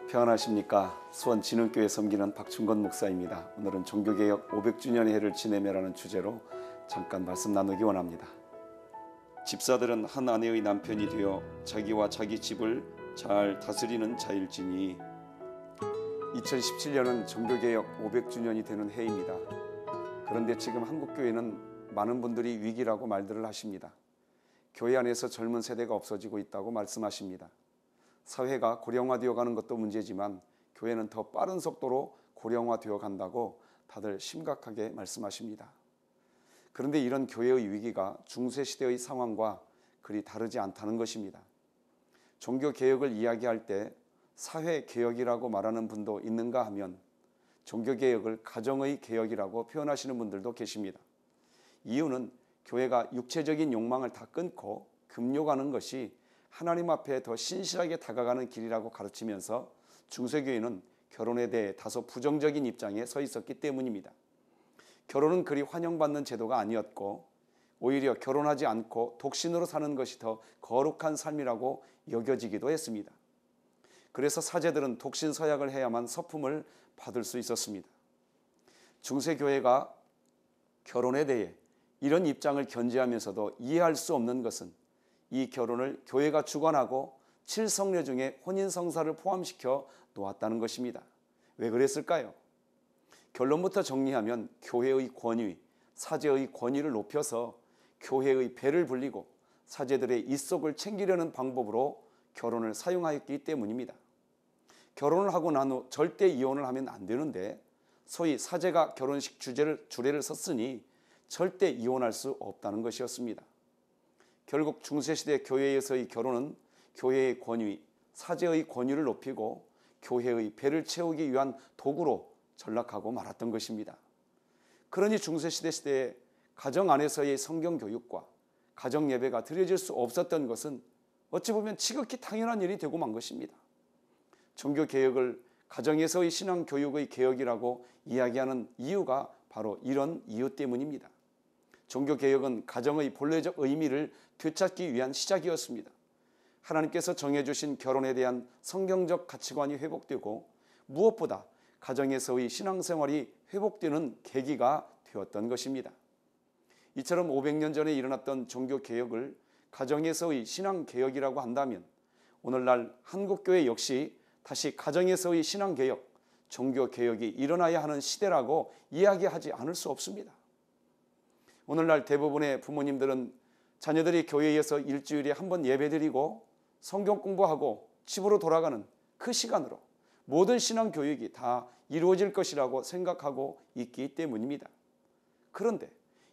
평안하십니까? 수원 진흥교회 섬기는 박충건 목사입니다. 오늘은 종교개혁 500주년 해를 지내며라는 주제로 잠깐 말씀 나누기 원합니다. 집사들은 한 아내의 남편이 되어 자기와 자기 집을 잘 다스리는 자일지니 2017년은 종교개혁 500주년이 되는 해입니다. 그런데 지금 한국교회는 많은 분들이 위기라고 말들을 하십니다. 교회 안에서 젊은 세대가 없어지고 있다고 말씀하십니다. 사회가 고령화되어 가는 것도 문제지만 교회는 더 빠른 속도로 고령화되어 간다고 다들 심각하게 말씀하십니다. 그런데 이런 교회의 위기가 중세시대의 상황과 그리 다르지 않다는 것입니다. 종교개혁을 이야기할 때 사회개혁이라고 말하는 분도 있는가 하면 종교개혁을 가정의 개혁이라고 표현하시는 분들도 계십니다. 이유는 교회가 육체적인 욕망을 다 끊고 금욕하는 것이 하나님 앞에 더 신실하게 다가가는 길이라고 가르치면서 중세교회는 결혼에 대해 다소 부정적인 입장에 서 있었기 때문입니다. 결혼은 그리 환영받는 제도가 아니었고 오히려 결혼하지 않고 독신으로 사는 것이 더 거룩한 삶이라고 여겨지기도 했습니다. 그래서 사제들은 독신 서약을 해야만 서품을 받을 수 있었습니다. 중세교회가 결혼에 대해 이런 입장을 견지하면서도 이해할 수 없는 것은 이 결혼을 교회가 주관하고 7성례 중에 혼인성사를 포함시켜 놓았다는 것입니다. 왜 그랬을까요? 결론부터 정리하면 교회의 권위, 사제의 권위를 높여서 교회의 배를 불리고 사제들의 입속을 챙기려는 방법으로 결혼을 사용하였기 때문입니다. 결혼을 하고 난 후 절대 이혼을 하면 안 되는데 소위 사제가 결혼식 주례를 섰으니 절대 이혼할 수 없다는 것이었습니다. 결국 중세시대 교회에서의 결혼은 교회의 권위, 사제의 권위를 높이고 교회의 배를 채우기 위한 도구로 전락하고 말았던 것입니다. 그러니 중세시대 시대에 가정 안에서의 성경교육과 가정예배가 드려질 수 없었던 것은 어찌 보면 지극히 당연한 일이 되고 만 것입니다. 종교개혁을 가정에서의 신앙교육의 개혁이라고 이야기하는 이유가 바로 이런 이유 때문입니다. 종교개혁은 가정의 본래적 의미를 되찾기 위한 시작이었습니다. 하나님께서 정해주신 결혼에 대한 성경적 가치관이 회복되고 무엇보다 가정에서의 신앙생활이 회복되는 계기가 되었던 것입니다. 이처럼 500년 전에 일어났던 종교개혁을 가정에서의 신앙개혁이라고 한다면 오늘날 한국교회 역시 다시 가정에서의 신앙개혁, 종교개혁이 일어나야 하는 시대라고 이야기하지 않을 수 없습니다. 오늘날 대부분의 부모님들은 자녀들이 교회에서 일주일에 한 번 예배드리고 성경 공부하고 집으로 돌아가는 그 시간으로 모든 신앙교육이 다 이루어질 것이라고 생각하고 있기 때문입니다. 그런데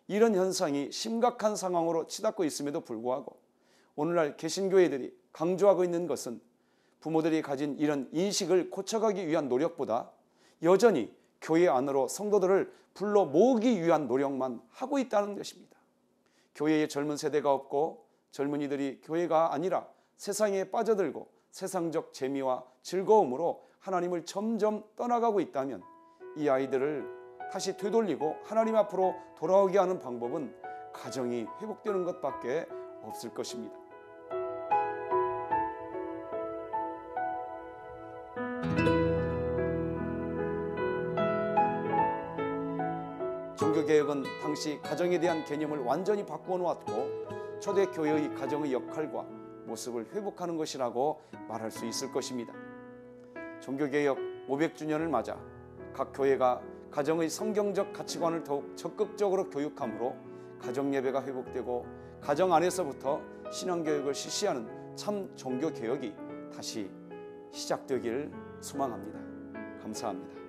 이런 현상이 심각한 상황으로 치닫고 있음에도 불구하고 오늘날 개신교회들이 강조하고 있는 것은 부모들이 가진 이런 인식을 고쳐가기 위한 노력보다 여전히 교회 안으로 성도들을 불러 모으기 위한 노력만 하고 있다는 것입니다. 교회에 젊은 세대가 없고 젊은이들이 교회가 아니라 세상에 빠져들고 세상적 재미와 즐거움으로 하나님을 점점 떠나가고 있다면 이 아이들을 다시 되돌리고 하나님 앞으로 돌아오게 하는 방법은 가정이 회복되는 것밖에 없을 것입니다. 종교개혁은 당시 가정에 대한 개념을 완전히 바꾸어 놓았고 초대교회의 가정의 역할과 모습을 회복하는 것이라고 말할 수 있을 것입니다. 종교개혁 500주년을 맞아 각 교회가 가정의 성경적 가치관을 더욱 적극적으로 교육함으로 가정예배가 회복되고 가정 안에서부터 신앙교육을 실시하는 참 종교개혁이 다시 시작되기를 소망합니다. 감사합니다.